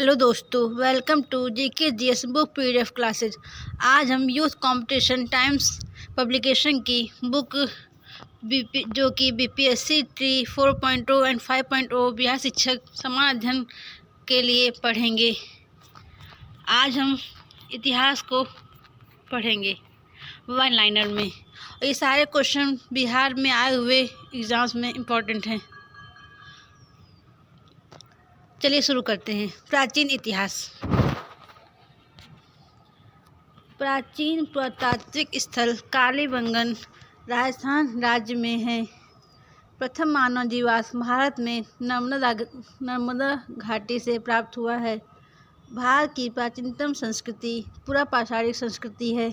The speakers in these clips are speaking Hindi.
हेलो दोस्तों, welcome to GK GS book PDF classes. आज हम यूथ कंपटीशन टाइम्स पब्लिकेशन की बुक जो कि बीपीएससी ट्री 4.0 एंड 5.0 बिहार शिक्षक समान अध्ययन के लिए पढ़ेंगे। आज हम इतिहास को पढ़ेंगे वन लाइनर में। और ये सारे क्वेश्चन बिहार में आए हुए एग्ज़ाम्स में इम्पोर्टेंट हैं। चलिए शुरू करते हैं। प्राचीन इतिहास। प्राचीन पुरातात्विक स्थल कालीबंगन राजस्थान राज्य में है। प्रथम मानव जीवाश्म भारत में नर्मदा घाटी से प्राप्त हुआ है। भारत की प्राचीनतम संस्कृति पूरा पाषाणिक संस्कृति है।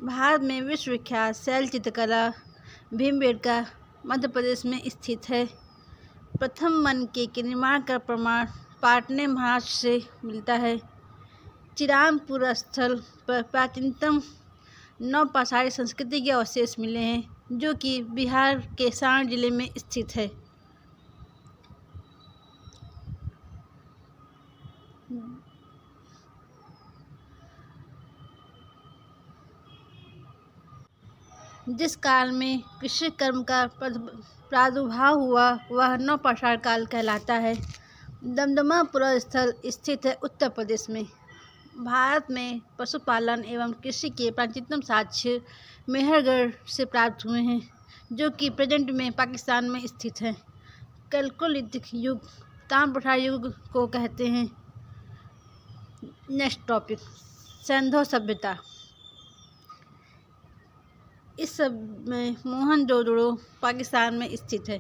भारत में विश्वविख्यात शैल चित्रकला भीमबेटका मध्य प्रदेश में स्थित है। प्रथम मनके के निर्माण का प्रमाण पाटने महाराष्ट्र से मिलता है। चिरामपुर स्थल पर प्राचीनतम नवपाषाणिक संस्कृति के अवशेष मिले हैं, जो कि बिहार के सारण जिले में स्थित है। जिस काल में कृषि कर्म का प्रादुर्भाव हुआ वह नवपाषाण काल कहलाता है। दमदमापुर स्थल स्थित है उत्तर प्रदेश में। भारत में पशुपालन एवं कृषि के प्राचीनतम साक्ष्य मेहरगढ़ से प्राप्त हुए हैं, जो कि प्रेजेंट में पाकिस्तान में स्थित है। कैलकोलिथिक युग ताम्रपठार युग को कहते हैं। नेक्स्ट टॉपिक, सिंधु सभ्यता। इस समय मोहनजोदड़ो पाकिस्तान में स्थित है।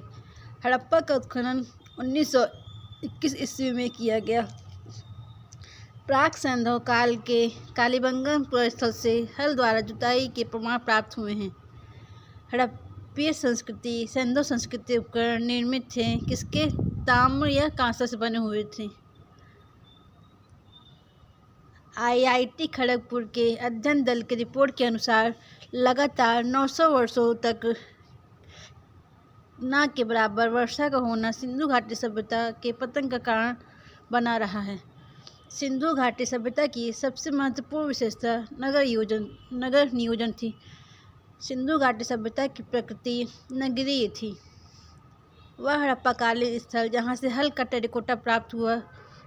हड़प्पा का उत्खनन 1921 ईस्वी में किया गया। प्राक सिंधु काल के कालीबंगन पुरस्थल से हल द्वारा जुताई के प्रमाण प्राप्त हुए हैं। हड़प्पीय संस्कृति सिंधु संस्कृति उपकरण निर्मित थे, किसके ताम्र या कांस्य से बने हुए थे। आईआईटी खड़गपुर के अध्ययन दल की रिपोर्ट के अनुसार लगातार 900 वर्षों तक न के बराबर वर्षा का होना सिंधु घाटी सभ्यता के पतन का कारण बना रहा है। सिंधु घाटी सभ्यता की सबसे महत्वपूर्ण विशेषता नगर नियोजन थी। सिंधु घाटी सभ्यता की प्रकृति नगरीय थी। वह हड़प्पाकालीन स्थल जहाँ से हल का टेराकोटा प्राप्त हुआ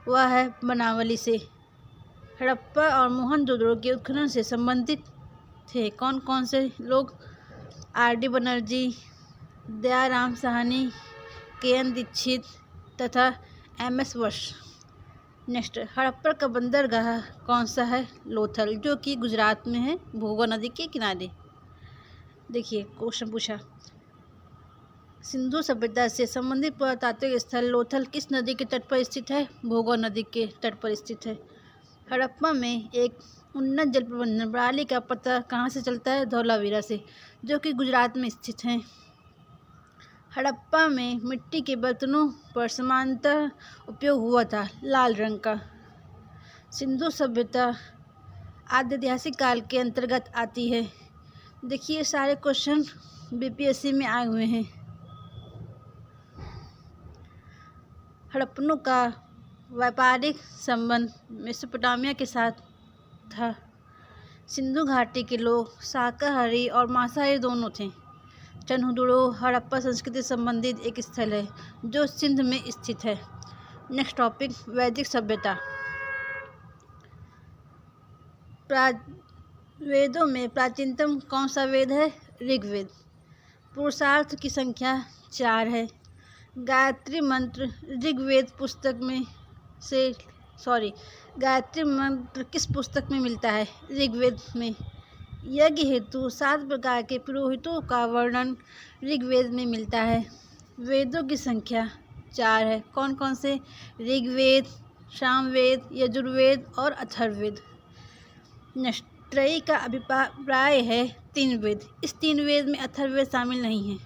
वह है बनावली से। हड़प्पा और मोहनजोदड़ो के उत्खनन से संबंधित थे कौन कौन से लोग? आर.डी. बनर्जी, दयाराम साहनी, के.एन. दीक्षित तथा एम.एस. वश। नेक्स्ट, हड़प्पा का बंदरगाह कौन सा है? लोथल, जो कि गुजरात में है, भोगो नदी के किनारे। देखिए क्वेश्चन पूछा, सिंधु सभ्यता से संबंधित पुरातात्विक स्थल लोथल किस नदी के तट पर स्थित है? भोगो नदी के तट पर स्थित है। हड़प्पा में एक उन्नत जल प्रबंधन प्रणाली का पता कहाँ से चलता है? धौलावीरा से, जो कि गुजरात में स्थित है। हड़प्पा में मिट्टी के बर्तनों पर समानांतर उपयोग हुआ था, लाल रंग का। सिंधु सभ्यता आद्य ऐतिहासिक काल के अंतर्गत आती है। देखिए सारे क्वेश्चन बीपीएससी में आए हुए हैं। हड़प्पनों का व्यापारिक संबंध मेसोपोटामिया के साथ था। सिंधु घाटी के लोग शाकाहारी और मांसाहारी दोनों थे। चन्हुदुड़ो हड़प्पा संस्कृति संबंधित एक स्थल है जो सिंध में स्थित है। नेक्स्ट टॉपिक, वैदिक सभ्यता। वेदों में प्राचीनतम कौन सा वेद है? ऋग्वेद। पुरुषार्थ की संख्या 4 है। गायत्री मंत्र गायत्री मंत्र किस पुस्तक में मिलता है? ऋग्वेद में। यज्ञ हेतु 7 प्रकार के पुरोहितों का वर्णन ऋग्वेद में मिलता है। वेदों की संख्या 4 है। कौन कौन से? ऋग्वेद, सामवेद, यजुर्वेद और अथर्ववेद। त्रयी का अभिप्राय है 3 वेद। इस 3 वेद में अथर्ववेद शामिल नहीं है।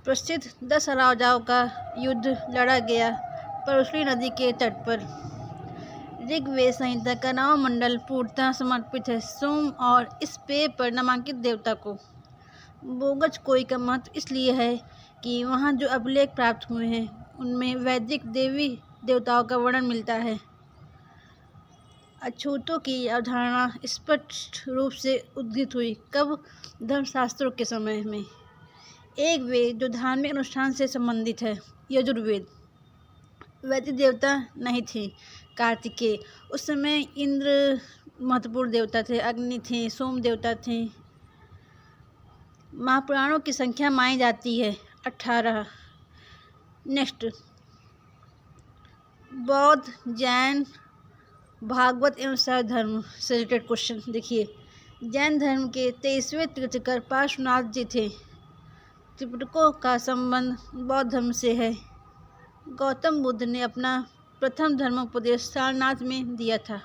प्रसिद्ध 10 राजाओं का युद्ध लड़ा गया परशुराम नदी के तट पर। ऋग्वेद संहिता का 9वां मंडल पूर्णतः समर्पित है सोम और इस पेय पर नामांकित देवता को। बोगज कोई का महत्व इसलिए है कि वहाँ जो अभिलेख प्राप्त हुए हैं उनमें वैदिक देवी देवताओं का वर्णन मिलता है। अछूतों की अवधारणा स्पष्ट रूप से उद्घित हुई कब? धर्मशास्त्रों के समय में। एक वेद जो धार्मिक अनुष्ठान से संबंधित है, यजुर्वेद। वैदिक देवता नहीं थे। कार्तिकेय, उस समय इंद्र महत्वपूर्ण देवता थे, अग्नि थे, सोम देवता थे। महापुराणों की संख्या मानी जाती है 18। नेक्स्ट, बौद्ध, जैन, भागवत एवं सर्व धर्म से रिलेटेड क्वेश्चन देखिए। जैन धर्म के 23वें तीर्थंकर पार्श्वनाथ जी थे। त्रिपिटकों का संबंध बौद्ध धर्म से है। गौतम बुद्ध ने अपना प्रथम धर्मोपदेश सारनाथ में दिया था।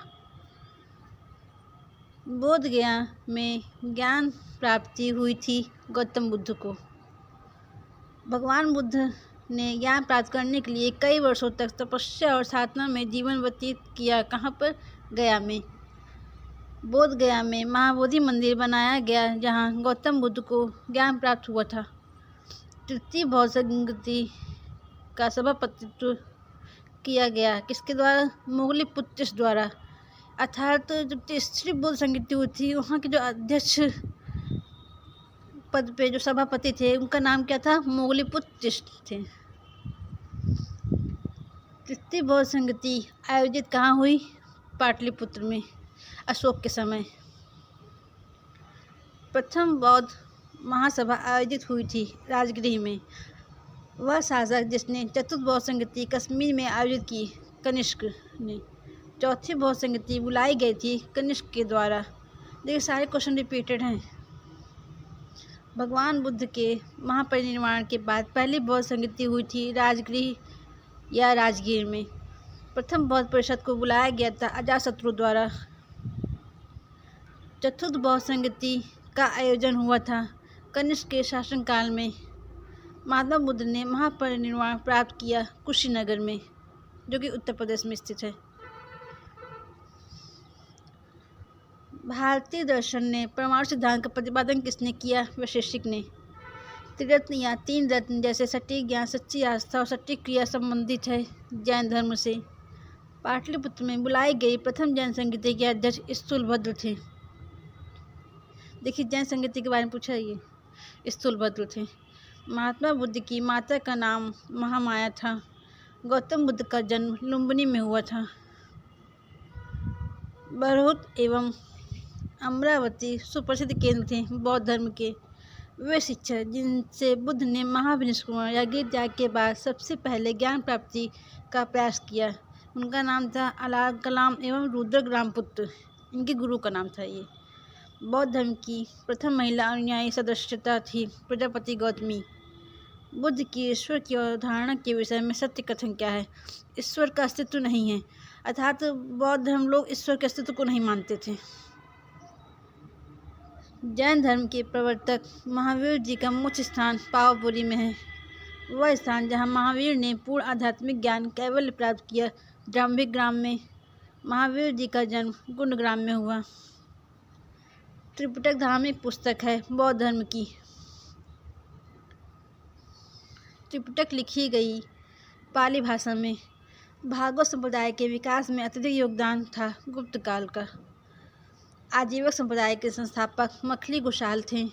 बोध गया में ज्ञान प्राप्ति हुई थी गौतम बुद्ध को। भगवान बुद्ध ने ज्ञान प्राप्त करने के लिए कई वर्षों तक तपस्या और साधना में जीवन व्यतीत किया। कहाँ पर? गया में। बोध गया में महाबोधि मंदिर बनाया गया जहाँ गौतम बुद्ध को ज्ञान प्राप्त हुआ था। तृतीय बौद्ध संगति का सभापतित्व किया गया किसके द्वारा? मोगलीपुत्र द्वारा। अर्थात जब तीसरी बौद्ध संगति हुई थी वहाँ के जो अध्यक्ष पद पे जो सभापति थे उनका नाम क्या था? मोगलीपुत्र थे। तृतीय बौद्ध संगति आयोजित कहाँ हुई? पाटलिपुत्र में, अशोक के समय। प्रथम बौद्ध महासभा आयोजित हुई थी राजगृह में। वह शासक जिसने चतुर्थ बौद्ध संगति कश्मीर में आयोजित की, कनिष्क ने। चौथी बौद्ध संगति बुलाई गई थी कनिष्क के द्वारा। देखिए सारे क्वेश्चन रिपीटेड हैं। भगवान बुद्ध के महापरिनिर्वाण के बाद पहली बौद्ध संगति हुई थी राजगृह या राजगीर में। प्रथम बौद्ध परिषद को बुलाया गया था अजातशत्रु द्वारा। चतुर्थ बौद्ध संगति का आयोजन हुआ था कनिष्क के शासनकाल में। महात्मा बुद्ध ने महापरिनिर्वाण प्राप्त किया कुशीनगर में, जो कि उत्तर प्रदेश में स्थित है। भारतीय दर्शन ने परमाणु सिद्धांत का प्रतिपादन किसने किया? वैशेषिक ने। त्रिरत्न या तीन रत्न जैसे सटीक ज्ञान, सच्ची आस्था और सटीक क्रिया संबंधित है जैन धर्म से। पाटलिपुत्र में बुलाई गई प्रथम जैन संगति के अध्यक्ष स्थूलभद्र थे। देखिए जैन संगति के बारे में पूछा, ये स्थूलभद्र थे। महात्मा बुद्ध की माता का नाम महामाया था। गौतम बुद्ध का जन्म लुम्बिनी में हुआ था। बरहुत एवं अमरावती सुप्रसिद्ध केंद्र थे बौद्ध धर्म के। वे शिक्षक जिनसे बुद्ध ने महाविनिष्क्रमण या गीत त्याग के बाद सबसे पहले ज्ञान प्राप्ति का प्रयास किया, उनका नाम था अलार कलाम एवं रुद्र रामपुत्र। इनके गुरु का नाम था ये। बौद्ध धर्म की प्रथम महिला अनुयायी सदस्यता थी प्रजापति गौतमी। बुद्ध की ईश्वर की अवधारणा के विषय में सत्य कथन क्या है? ईश्वर का अस्तित्व नहीं है, अर्थात बौद्ध धर्म लोग ईश्वर के अस्तित्व को नहीं मानते थे। जैन धर्म के प्रवर्तक महावीर जी का मुख्य स्थान पावापुरी में है। वह स्थान जहाँ महावीर ने पूर्ण आध्यात्मिक ज्ञान कैवल्य प्राप्त किया, जाम्बिक ग्राम में। महावीर जी का जन्म गुणग्राम में हुआ। त्रिपिटक धार्मिक पुस्तक है बौद्ध धर्म की। त्रिपिटक लिखी गई पाली भाषा में। भागवत संप्रदाय के विकास में अत्यधिक योगदान था गुप्त काल का। आजीवक संप्रदाय के संस्थापक मखली घोषाल थे।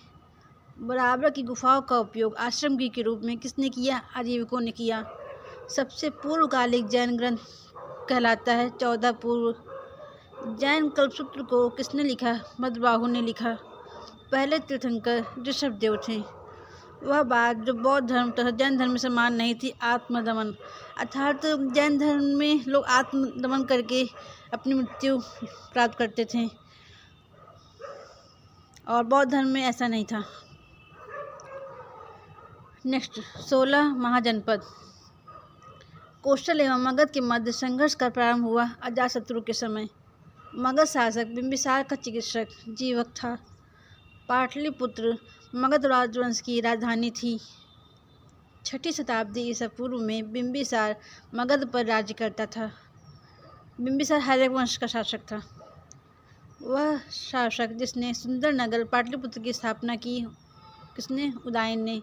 बराबर की गुफाओं का उपयोग आश्रम गृह के रूप में किसने किया? आजीवकों ने किया। सबसे पूर्वकालिक जैन ग्रंथ कहलाता है 14 पूर्व। जैन कल्पसूत्र को किसने लिखा? भद्रबाहु ने लिखा। पहले तीर्थंकर ऋषभदेव थे। वह बात जो बौद्ध धर्म तथा जैन धर्म में समान नहीं थी, आत्मदमन, अर्थात जैन धर्म में लोग आत्मदमन करके अपनी मृत्यु प्राप्त करते थे और बौद्ध धर्म में ऐसा नहीं था। नेक्स्ट, 16 महाजनपद। कोशल एवं मगध के मध्य संघर्ष का प्रारंभ हुआ अजातशत्रु के समय। मगध शासक बिंबिसार का चिकित्सक जीवक था। पाटलिपुत्र मगध राजवंश की राजधानी थी। 6ठी शताब्दी ईसा पूर्व में बिंबिसार मगध पर राज्य करता था। बिंबिसार हैरक वंश का शासक था। वह शासक जिसने सुंदर नगर पाटलिपुत्र की स्थापना की, किसने? उदयन ने।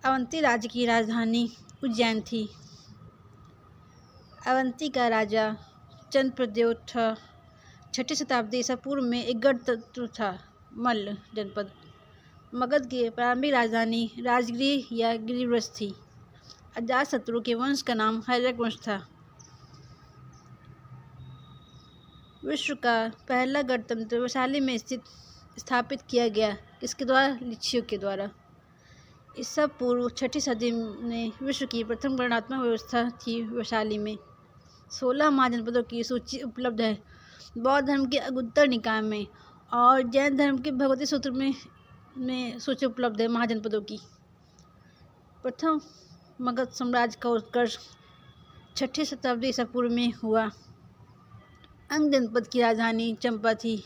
अवंती राज्य की राजधानी उज्जैन थी। अवंती का राजा चंद्रप्रद्योत था। 6ठी शताब्दी ईसा पूर्व में एक गणतंत्र था। मल्ल जनपद मगध की प्रारंभिक राजधानी राजगिरी या गिरिव्रज थी। अजातशत्रु के वंश का नाम हैरक वंश था। विश्व का पहला गणतंत्र वैशाली में स्थापित किया गया, किसके द्वारा? लिच्छियों के द्वारा। ईसा पूर्व 6ठी सदी में विश्व की प्रथम गणनात्मक व्यवस्था थी वैशाली में। 16 महाजनपदों की सूची उपलब्ध है बौद्ध धर्म के अंगुत्तर निकाय में, और जैन धर्म के भगवती सूत्र में सूची उपलब्ध है महाजनपदों की। प्रथम मगध साम्राज्य का उत्कर्ष 6ठी शताब्दी ईसा पूर्व में हुआ। अंग जनपद की राजधानी चंपा थी।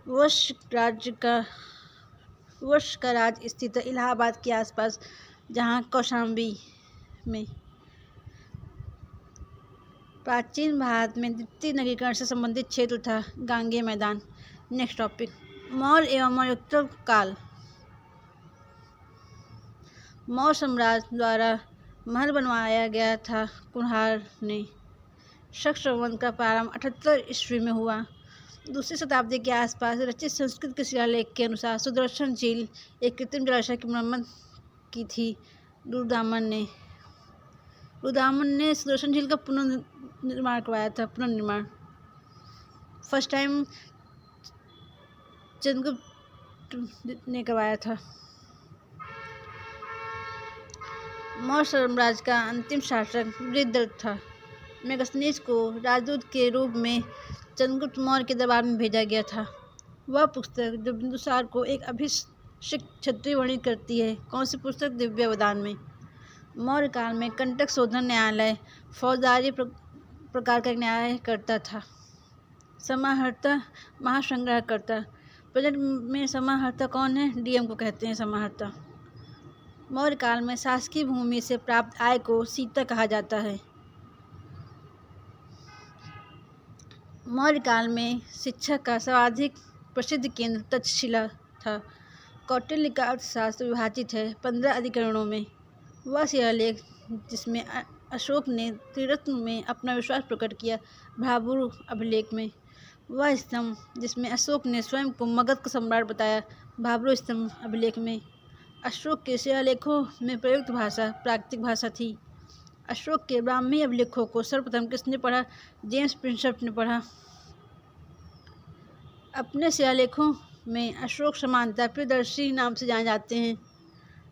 वश का राज स्थित है इलाहाबाद के आसपास, जहाँ कौशाम्बी में। प्राचीन भारत में द्वितीय नगरीकरण से संबंधित क्षेत्र था गांगेय मैदान। नेक्स्ट टॉपिक, मौर्य एवं मौर्योत्तर काल। मौर्य साम्राज्य द्वारा महल बनवाया गया था कुम्हार ने। शक संवत का प्रारंभ 78 ईस्वी में हुआ। दूसरी शताब्दी के आसपास रचित संस्कृत के शिलालेख के अनुसार सुदर्शन झील एक कृत्रिम जलाशय की मरम्मत की थी रुद्रदामन ने सुदर्शन झील का पुनर्निर्माण करवाया था। फर्स्ट टाइम चंद्रगुप्त ने करवाया था। मौर्य साम्राज्य का अंतिम शासक वृहदरथ था। मेगस्थनीज को राजदूत के रूप में चंद्रगुप्त मौर्य के दरबार में भेजा गया था। वह पुस्तक जो बिंदुसार को एक अभिषिक्त क्षत्रिय वर्णित करती है। कौन सी पुस्तक? दिव्यावदान में। मौर्य काल में कंटक शोधन न्यायालय फौजदारी प्रकार का न्याय करता था। समाहर्ता महासंग्रहकर्ता। प्रेजेंट में समाहर्ता कौन है? डीएम को कहते हैं समाहर्ता। मौर्य काल में शासकीय भूमि से प्राप्त आय को सीता कहा जाता है। मौर्य काल में शिक्षा का सर्वाधिक प्रसिद्ध केंद्र तक्षशिला था। कौटिल्य का अर्थशास्त्र विभाजित है 15 अधिकरणों में। वह शिलालेख जिसमें अशोक ने त्रिरत्न में अपना विश्वास प्रकट किया भाब्रू अभिलेख में। वह स्तंभ जिसमें अशोक ने स्वयं को मगध का सम्राट बताया भाब्रू स्तंभ अभिलेख में। अशोक के शिलालेखों में प्रयुक्त भाषा प्राकृतिक भाषा थी। अशोक के ब्राह्मी अभिलेखों को सर्वप्रथम किसने पढ़ा? जेम्स प्रिंसेप ने पढ़ा। अपने शिलालेखों में अशोक समानता प्रियदर्शी नाम से जाने जाते हैं।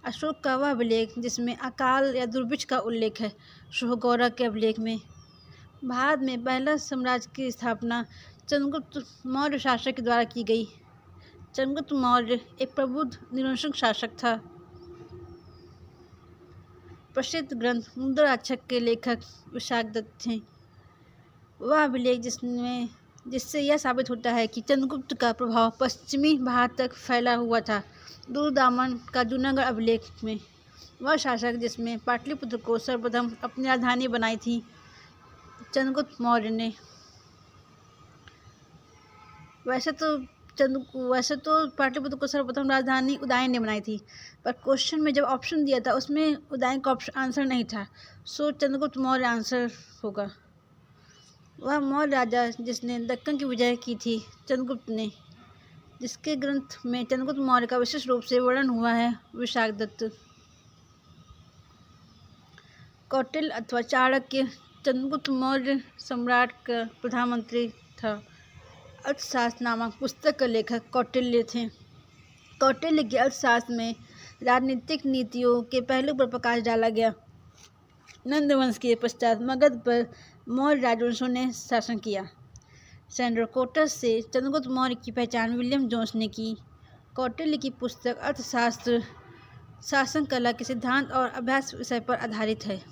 अशोक का वह अभिलेख जिसमें अकाल या दुर्भिक्ष का उल्लेख है शुभगौरव के अभिलेख में। भारत में पहला साम्राज्य की स्थापना चंद्रगुप्त मौर्य शासक के द्वारा की गई। चंद्रगुप्त मौर्य एक प्रबुद्ध निरंकुश शासक था। प्रसिद्ध ग्रंथ मुद्राक्षर के लेखक विशाखदत्त थे। वह अभिलेख जिससे यह साबित होता है कि चंद्रगुप्त का प्रभाव पश्चिमी भारत तक फैला हुआ था। दुर्दामन का जूनागढ़ अभिलेख में। वह शासक जिसमें पाटलिपुत्र को सर्वप्रथम अपनी राजधानी बनाई थी चंद्रगुप्त मौर्य ने। वैसे तो पाटलिपुत्र को सर्वप्रथम राजधानी उदयन ने बनाई थी, पर क्वेश्चन में जब ऑप्शन दिया था उसमें उदयन का आंसर नहीं था, सो चंद्रगुप्त मौर्य आंसर होगा। वह मौर्य राजा जिसने दक्कन की विजय की थी चंद्रगुप्त ने, जिसके ग्रंथ में चंद्रगुप्त मौर्य का विशेष रूप से वर्णन हुआ है विशाखदत्त। कौटिल्य अथवा चाणक्य चंद्रगुप्त मौर्य सम्राट का प्रधानमंत्री था। अर्थशास्त्र नामक पुस्तक के लेखक कौटिल्य थे। कौटिल्य के अर्थशास्त्र में राजनीतिक नीतियों के पहलू पर प्रकाश डाला गया। नंदवंश के पश्चात मगध पर मौर्य राजवंशों ने शासन किया। सैंड्रोकोटस से चंद्रगुप्त मौर्य की पहचान विलियम जोन्स ने की। कौटिल्य की पुस्तक अर्थशास्त्र शासन कला के सिद्धांत और अभ्यास विषय पर आधारित है।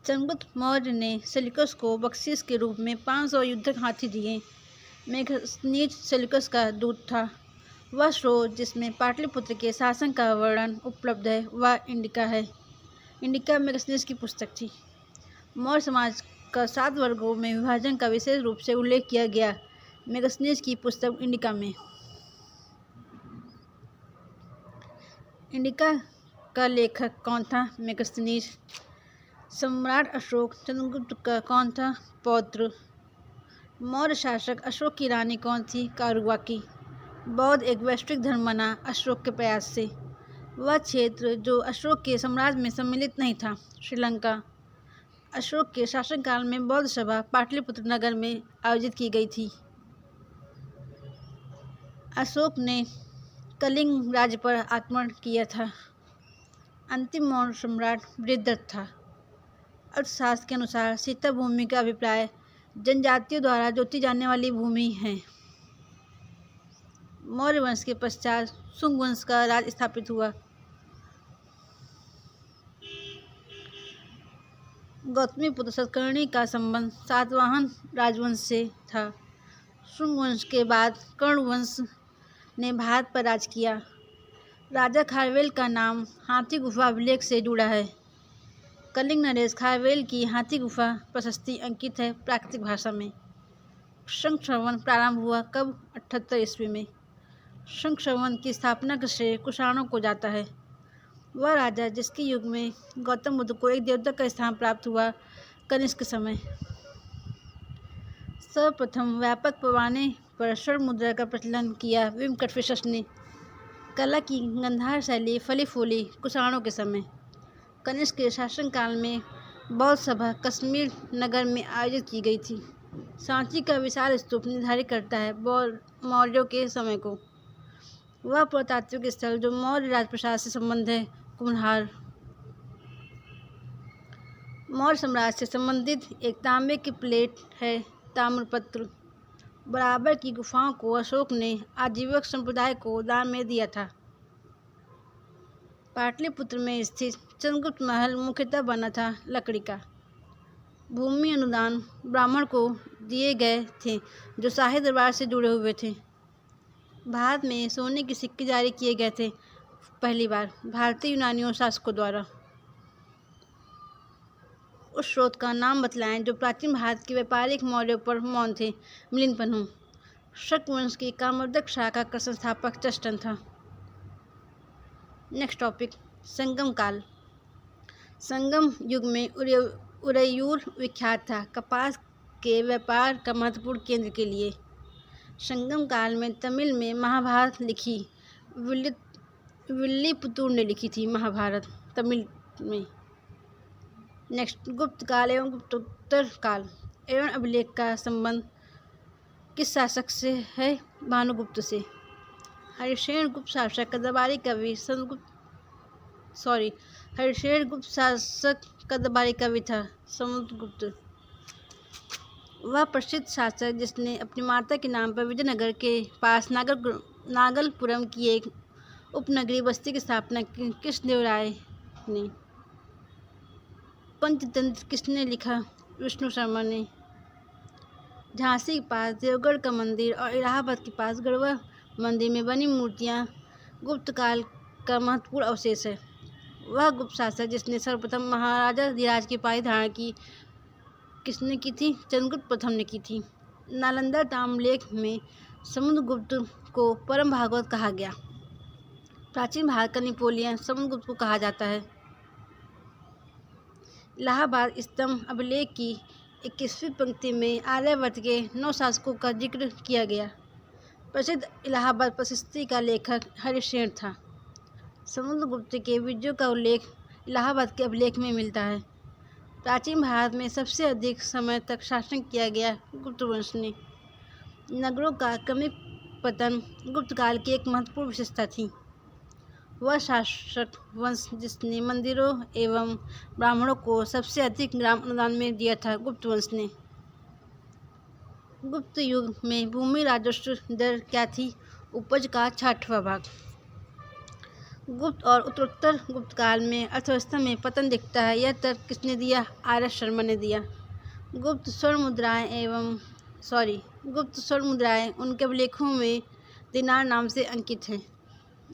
चंद्रगुप्त मौर्य ने सेल्यूकस को बख्शीश के रूप में 500 युद्धक हाथी दिए। मेगस्थनीज सेल्यूकस का दूत था। वह स्रोत जिसमें पाटलिपुत्र के शासन का वर्णन उपलब्ध है वह इंडिका है। इंडिका मेगस्थनीज की पुस्तक थी। मौर्य समाज का 7 वर्गों में विभाजन का विशेष रूप से उल्लेख किया गया मेगस्थनीज की पुस्तक इंडिका में। इंडिका का लेखक कौन था? मेगस्थनीज। सम्राट अशोक चंद्रगुप्त का कौन था पौत्र? मौर्य शासक अशोक की रानी कौन थी? कारुबाकी। बौद्ध एक वैश्विक धर्म बना अशोक के प्रयास से। वह क्षेत्र जो अशोक के साम्राज्य में सम्मिलित नहीं था। श्रीलंका। अशोक के शासनकाल में बौद्ध सभा पाटलिपुत्र नगर में आयोजित की गई थी। अशोक ने कलिंग राज्य पर आक्रमण किया था। अंतिम मौर्य सम्राट बृहद्रथ था। अर्थशास्त्र के अनुसार सीता भूमि का अभिप्राय जनजातियों द्वारा जोती जाने वाली भूमि है। मौर्य वंश के पश्चात शुंग वंश का राज स्थापित हुआ। गौतमीपुत्र सतकर्णी का संबंध सातवाहन राजवंश से था। शुंग वंश के बाद कर्ण वंश ने भारत पर राज किया। राजा खारवेल का नाम हाथी गुफा अभिलेख से जुड़ा है। कलिंग नरेश खारवेल की हाथी गुफा प्रशस्ति अंकित है प्राकृतिक भाषा में। शंख श्रवण प्रारंभ हुआ कब? 78 ईस्वी में। शंख श्रवण की स्थापना का श्रेय कुषाणों को जाता है। वह राजा जिसके युग में गौतम बुद्ध को एक देवता का स्थान प्राप्त हुआ, कनिष्क समय। सर्वप्रथम व्यापक पैमाने पर स्वर्ण मुद्रा का प्रचलन किया वेंकटफिशस ने। कला की गंधार शैली फली फूली कुषाणों के समय। कनिष्क के शासनकाल में बौद्ध सभा कश्मीर नगर में आयोजित की गई थी। सांची का विशाल स्तूप निर्धारित करता है मौर्यों के समय को। वह पुरातात्विक स्थल जो मौर्य राजप्रसाद से संबंध है, कुम्हार। मौर्य साम्राज्य से संबंधित एक तांबे की प्लेट है ताम्रपत्र। बराबर की गुफाओं को अशोक ने आजीवक संप्रदाय को दान में दिया था। पाटलिपुत्र में स्थित चंद्रगुप्त महल मुख्यतः बना था लकड़ी का। भूमि अनुदान ब्राह्मण को दिए गए थे जो शाही दरबार से जुड़े हुए थे। भारत में सोने के सिक्के जारी किए गए थे पहली बार भारतीय यूनानियों शासकों द्वारा। उस स्रोत का नाम बतलाएं जो प्राचीन भारत के व्यापारिक मौर्यों पर मौन थे। मिलिंद पन्हू। शक वंश की कामवर्धक शाखा का संस्थापक चष्टन था। नेक्स्ट टॉपिक, संगम काल। संगम युग में उरैयूर विख्यात था कपास के व्यापार का महत्वपूर्ण केंद्र के लिए। संगम काल में तमिल में महाभारत लिखी विल्लीपुतुर ने लिखी थी महाभारत तमिल में। नेक्स्ट, गुप्त काल एवं गुप्तोत्तर काल। एवं अभिलेख का संबंध किस शासक से है? भानुगुप्त से। हरिशेन गुप्त शासक का दरबारी कवि हरिशेन गुप्त शासक का दरबारी कवि था समुद्रगुप्त। वह प्रसिद्ध शासक जिसने अपनी माता के नाम पर विजयनगर के पास नागलपुरम की एक उपनगरीय बस्ती की स्थापना की। कृष्णदेवराय ने। पंचतंत्र किसने लिखा? विष्णु शर्मा ने। झांसी के पास देवगढ़ का मंदिर और इलाहाबाद के पास गढ़वा मंदिर में बनी मूर्तियां गुप्त काल का महत्वपूर्ण अवशेष है। वह गुप्त शासक जिसने सर्वप्रथम महाराजा धीराज की उपाधि धारण की, किसने की थी? चंद्रगुप्त प्रथम ने की थी। नालंदा ताम्रलेख में समुद्रगुप्त को परम भागवत कहा गया। प्राचीन भारत का नेपोलियन समुद्रगुप्त को कहा जाता है। इलाहाबाद स्तंभ अभिलेख की 21वीं पंक्ति में आर्यावर्त के 9 शासकों का जिक्र किया गया। प्रसिद्ध इलाहाबाद प्रशस्ति का लेखक हरिशेन था। समुद्रगुप्त के विजयों का उल्लेख इलाहाबाद के अभिलेख में मिलता है। प्राचीन भारत में सबसे अधिक समय तक शासन किया गया गुप्त वंश ने। नगरों का क्रमिक पतन गुप्त काल की एक महत्वपूर्ण विशेषता थी। वह शासक वंश जिसने मंदिरों एवं ब्राह्मणों को सबसे अधिक ग्राम अनुदान में दिया था गुप्त वंश ने। गुप्त युग में भूमि राजस्व दर क्या थी? उपज का 6वां भाग। गुप्त और उत्तरोत्तर गुप्त काल में अर्थव्यवस्था में पतन दिखता है। यह तर्क किसने दिया? आर एस शर्मा ने दिया। गुप्त स्वर्ण मुद्राएं उनके अभिलेखों में दिनार नाम से अंकित हैं।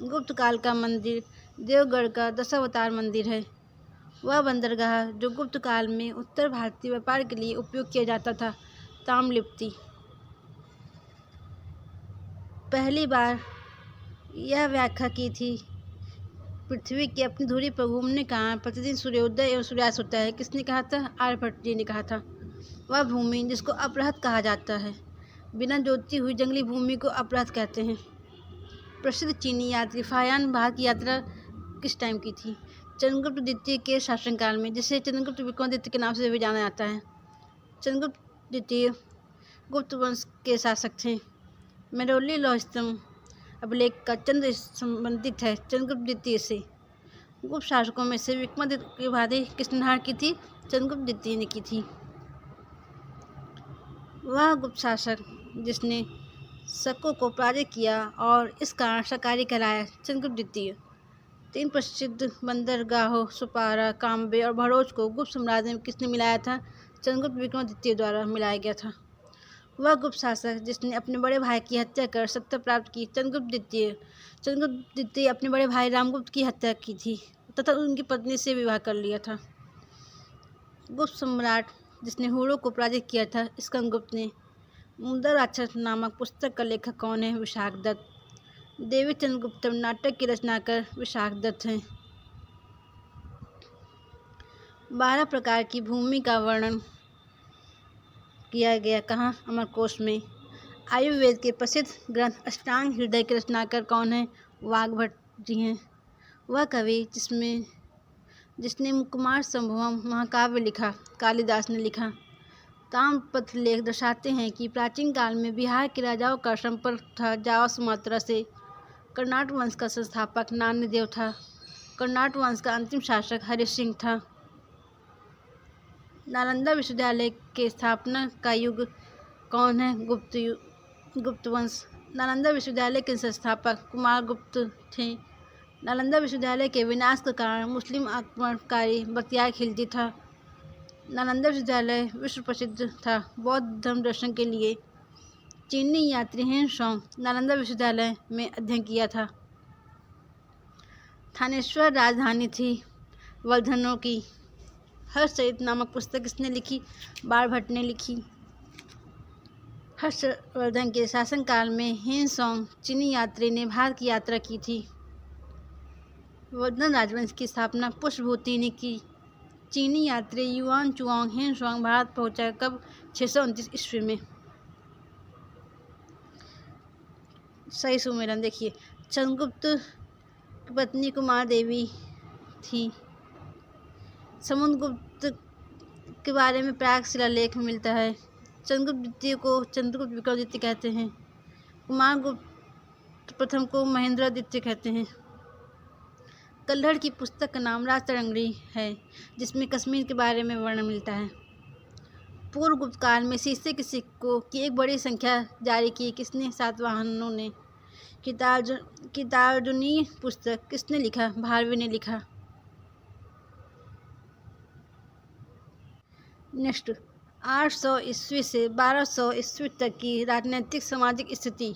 गुप्त काल का मंदिर देवगढ़ का दशावतार मंदिर है। वह बंदरगाह जो गुप्त काल में उत्तर भारतीय व्यापार के लिए उपयोग किया जाता था, ताम्रलिप्ति। पहली बार यह व्याख्या की थी पृथ्वी की अपनी धुरी पर घूमने का प्रतिदिन सूर्योदय एवं सूर्यास्त होता है, किसने कहा था? आर्यभट्ट जी ने कहा था। वह भूमि जिसको अपरहत कहा जाता है, बिना जोतती हुई जंगली भूमि को अपरहत कहते हैं। प्रसिद्ध चीनी यात्री फाहियान भारत की यात्रा किस टाइम की थी? चंद्रगुप्त द्वितीय के शासनकाल में, जिसे चंद्रगुप्त विक्रमादित्य के नाम से भी जाना जाता है। चंद्रगुप्त द्वितीय गुप्त वंश के शासक थे। मेरौली लौह स्तंभ अभिलेख का चंद्र संबंधित है चंद्रगुप्त द्वितीय से। गुप्त शासकों में से विक्रमादित्य की उपाधि किसने धारण की थी? चंद्रगुप्त द्वितीय ने की थी। वह गुप्त शासक जिसने शकों को पराजित किया और इस कारण शाकाहारी कहलाया, चंद्रगुप्त द्वितीय। 3 प्रसिद्ध बंदरगाहों सुपारा, काम्बे और भरोच को गुप्त साम्राज्य में किसने मिलाया था? चंद्रगुप्त विक्रमादित्य द्वारा मिलाया गया था। वह गुप्त शासक जिसने अपने बड़े भाई की हत्या कर सत्ता प्राप्त की, चंद्रगुप्त द्वितीय। चंद्रगुप्त द्वितीय अपने बड़े भाई रामगुप्त की हत्या की थी तथा उनकी पत्नी से विवाह कर लिया था। गुप्त सम्राट जिसने हुड़ों को पराजित किया था, स्कंदगुप्त ने। मुद्रा राक्षस नामक पुस्तक का लेखक कौन है? विशाखदत्त। देवी चंद्रगुप्तम नाटक की रचनाकार विशाखदत्त हैं। 12 प्रकार की भूमि का वर्णन किया गया कहाँ? अमरकोश में। आयुर्वेद के प्रसिद्ध ग्रंथ अष्टांग हृदय के रचनाकार कौन है? वाग्भट जी हैं। वह कवि जिसने कुमार संभवम महाकाव्य लिखा, कालिदास ने लिखा। ताम्रपत्र लेख दर्शाते हैं कि प्राचीन काल में बिहार के राजाओं का संपर्क था जावा सुमात्रा से। कर्नाट वंश का संस्थापक नान्यदेव था। कर्नाट वंश का अंतिम शासक हरि सिंह था। नालंदा विश्वविद्यालय के स्थापना का युग कौन है? गुप्त वंश। नालंदा विश्वविद्यालय के संस्थापक कुमारगुप्त थे। नालंदा विश्वविद्यालय के विनाश के कारण मुस्लिम आक्रमणकारी बख्तियार खिलजी था। नालंदा विश्वविद्यालय विश्व प्रसिद्ध था बौद्ध धर्म दर्शन के लिए। चीनी यात्री हेनसोंग नालंदा विश्वविद्यालय में अध्ययन किया था। थानेश्वर राजधानी थी वर्धनों की। हर्षचरित नामक पुस्तक किसने लिखी? बाणभट्ट ने लिखी। हर्षवर्धन के शासनकाल में हेनसोंग चीनी यात्री ने भारत की यात्रा की थी। वर्धन राजवंश की स्थापना पुष्पभूति ने की। चीनी यात्री युआन चुआंग हेनसोंग भारत पहुंचा कब? 629 ईस्वी में। सही सुमेरन देखिए, चंद्रगुप्त की पत्नी कुमार देवी थी। समुद्रगुप्त के बारे में प्राग शिलालेख में मिलता है। चंद्रगुप्त द्वितीय को चंद्रगुप्त विक्रमादित्य कहते हैं। कुमारगुप्त प्रथम को महेंद्रादित्य कहते हैं। कल्हड़ की पुस्तक का नाम राजतरंगिणी है, जिसमें कश्मीर के बारे में वर्णन मिलता है। पूर्व गुप्त काल में शीशे के सिक्कों की एक बड़ी संख्या जारी की किसने? सातवाहनों ने। गीतार्जुनी पुस्तक किसने लिखा? भारवी ने लिखा। नेक्स्ट 800 ईस्वी से 1200 ईस्वी तक की राजनीतिक सामाजिक स्थिति।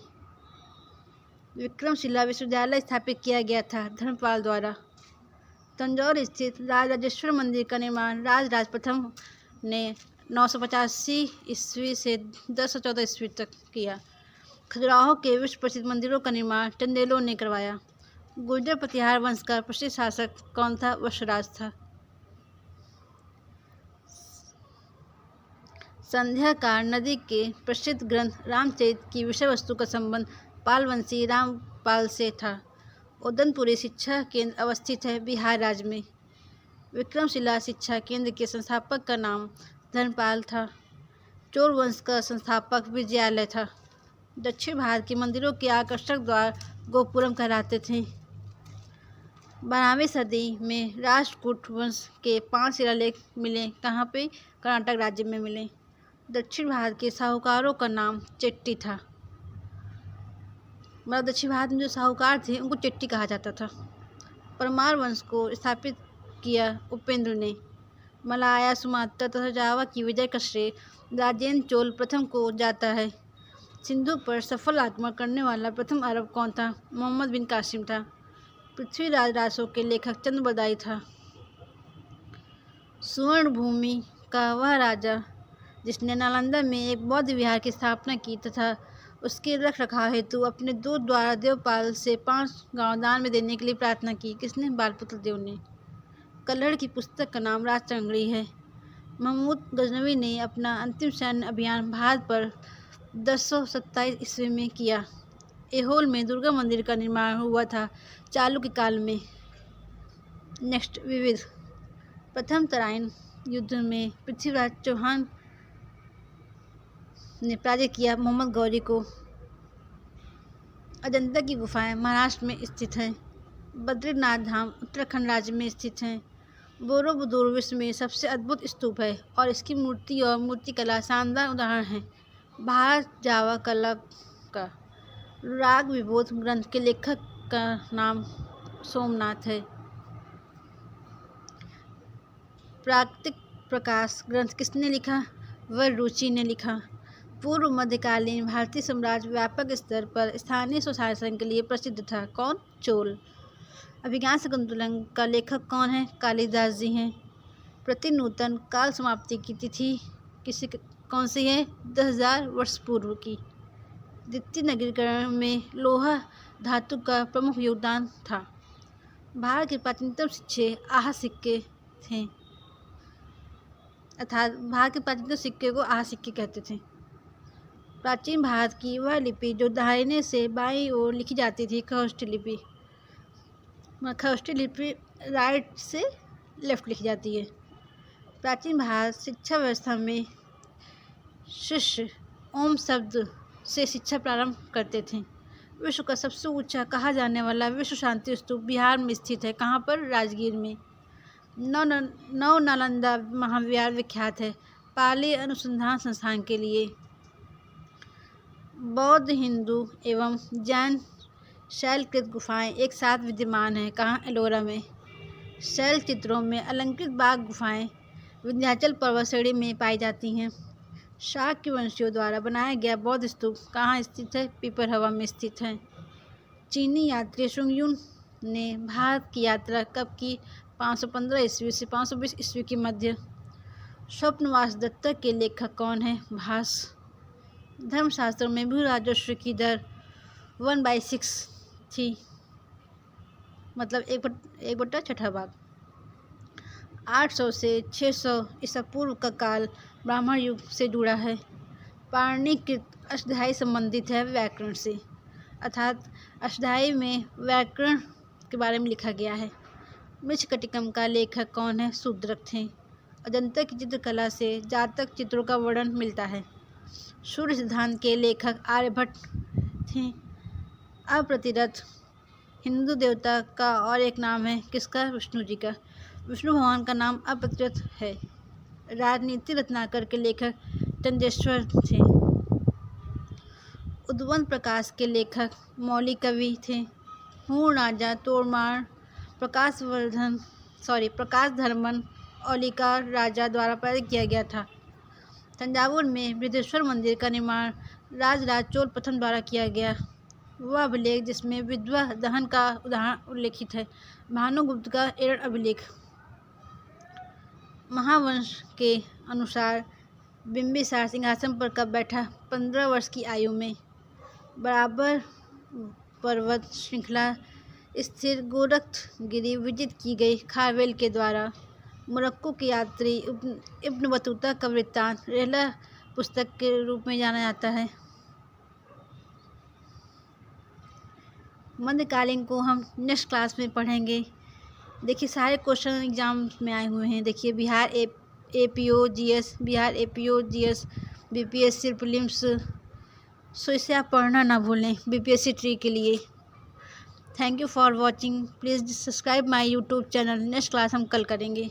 विक्रमशिला विश्वविद्यालय स्थापित किया गया था धर्मपाल द्वारा। तंजौर स्थित राजराजेश्वर मंदिर का निर्माण राजराज प्रथम ने 985 ईस्वी से 1014 ईस्वी तक किया। खजुराहो के विश्व प्रसिद्ध मंदिरों का निर्माण चंदेलों ने करवाया। गुर्जर प्रतिहार वंश का प्रसिद्ध शासक कौन था? वत्सराज था। संध्याकार नदी के प्रसिद्ध ग्रंथ रामचरित की विषय वस्तु का संबंध पालवंशी रामपाल से था। उदनपुरी शिक्षा केंद्र अवस्थित है बिहार राज्य में। विक्रमशिला शिक्षा केंद्र के संस्थापक का नाम धर्मपाल था। चोल वंश का संस्थापक विजयालय था। दक्षिण भारत के मंदिरों के आकर्षक द्वार गोपुरम कहलाते थे। 12वीं सदी में राष्ट्रकूट वंश के 5 शिलालेख मिले। कहाँ पे? कर्नाटक राज्य में मिले। दक्षिण भारत के साहूकारों का नाम चेट्टी था। मतलब दक्षिण भारत में जो साहूकार थे उनको चेट्टी कहा जाता था। परमार वंश को स्थापित किया उपेंद्र ने। मलाया, सुमात्रा तथा जावा की विजय का श्रेय राजेंद्र चोल प्रथम को जाता है। सिंधु पर सफल आक्रमण करने वाला प्रथम अरब कौन था? मोहम्मद बिन कासिम था। पृथ्वीराज रासों के लेखक चंद्रबरदाई था। सुवर्ण भूमि का वह राजा जिसने नालंदा में एक बौद्ध विहार की स्थापना की तथा उसके रख रखाव हेतु अपने दूत द्वारा देवपाल से 5 गांव दान में देने के लिए प्रार्थना की। किसने? बालपुत्र देव ने। कल्हड़ की पुस्तक का नाम राजचंद्री है। महमूद गजनवी ने अपना अंतिम सैन्य अभियान भारत पर 1027 ईस्वी में किया। ऐहोल में दुर्गा मंदिर का निर्माण हुआ था चालुक्य काल में। नेक्स्ट, विविध। प्रथम तराइन युद्ध में पृथ्वीराज चौहान ने पराजित किया मोहम्मद गौरी को। अजंता की गुफाएं महाराष्ट्र में स्थित हैं। बद्रीनाथ धाम उत्तराखंड राज्य में स्थित हैं। बोरोबुदुर विश्व में सबसे अद्भुत स्तूप है और इसकी मूर्ति और मूर्तिकला शानदार उदाहरण है। भारत जावा कला का राग विबोध ग्रंथ के लेखक का नाम सोमनाथ है। प्राकृतिक प्रकाश ग्रंथ किसने लिखा? वररुचि ने लिखा। पूर्व मध्यकालीन भारतीय साम्राज्य व्यापक स्तर पर स्थानीय स्वशासन के लिए प्रसिद्ध था। कौन? चोल। अभिज्ञान शाकुंतलम का लेखक कौन है? कालिदास जी हैं। प्रतिनूतन काल समाप्ति की तिथि कौन सी है? 10,000 वर्ष पूर्व की। द्वितीय नगरीकरण में लोहा धातु का प्रमुख योगदान था। भारत के प्राचीनतम सिक्के आह सिक्के थे, अर्थात भारत के प्राचीनतम सिक्के को आह सिक्के कहते थे। प्राचीन भारत की वह लिपि जो दाहिने से बाईं ओर लिखी जाती थी, खरोष्ठी लिपि। खरोष्ठी लिपि राइट से लेफ्ट लिखी जाती है। प्राचीन भारत शिक्षा व्यवस्था में शिष्य ओम शब्द से शिक्षा प्रारंभ करते थे। विश्व का सबसे ऊंचा कहा जाने वाला विश्व शांति स्तूप बिहार में स्थित है। कहाँ पर? राजगीर में। नव नालंदा महाविहार विख्यात है पाली अनुसंधान संस्थान के लिए। बौद्ध, हिंदू एवं जैन शैलकृत गुफाएं एक साथ विद्यमान हैं। कहाँ? एलोरा में। शैल चित्रों में अलंकृत बाघ गुफाएं विंध्याचल पर्वत श्रेणी में पाई जाती हैं। शाक्य वंशियों द्वारा बनाया गया बौद्ध स्तूप कहाँ स्थित है? पिपरहवा में स्थित है। चीनी यात्री शुंगयुन ने भारत की यात्रा कब की? 515 ईस्वी से 520 ईस्वी के मध्य। स्वप्नवास दत्तक के लेखक कौन है? भास। धर्मशास्त्रों में भू राजस्व की दर 1/6 थी, मतलब 1/6 भाग। 800 से 600 ईसा पूर्व का काल ब्राह्मण युग से जुड़ा है। पाणिनिकृत अष्टाध्यायी संबंधित है व्याकरण से, अर्थात अष्टाध्यायी में व्याकरण के बारे में लिखा गया है। मृच्छकटिकम का लेखक कौन है? शूद्रक थे। अजंता की चित्रकला से जातक चित्रों का वर्णन मिलता है। सूर्य सिद्धांत के लेखक आर्यभट्ट थे। अप्रतिरथ हिंदू देवता का और एक नाम है। किसका? विष्णु जी का। विष्णु भगवान का नाम अप्रतिरथ है। राजनीति रत्नाकर के लेखक चंदेश्वर थे। उद्वंत प्रकाश के लेखक मौलिक कवि थे। हूण राजा तोड़मार प्रकाश धर्मन औलिकार राजा द्वारा पराजित किया गया था। तंजावुर में बृहदेश्वर मंदिर का निर्माण राजराज चोल प्रथम द्वारा किया गया। वह अभिलेख जिसमें विधवा दहन का उदाहरण उल्लेखित है, भानुगुप्त का एरन अभिलेख। महावंश के अनुसार बिंबिसार सिंहासन पर कब बैठा? 15 वर्ष की आयु में। बराबर पर्वत श्रृंखला स्थिर गोरखगिरी विजित की गई खारवेल के द्वारा। मोरक्को के यात्री इब्न बतूता का वृत्तांत रेहला पुस्तक के रूप में जाना जाता है। मध्यकालीन को हम नेक्स्ट क्लास में पढ़ेंगे। देखिए, सारे क्वेश्चन एग्जाम में आए हुए हैं। देखिए, Bihar APO GS, Bihar APO GS, BPSC prelims, so इसे आप पढ़ना ना भूलें बीपीएससी ट्री के लिए। Thank you for watching. Please subscribe my YouTube channel. Next class हम कल करेंगे।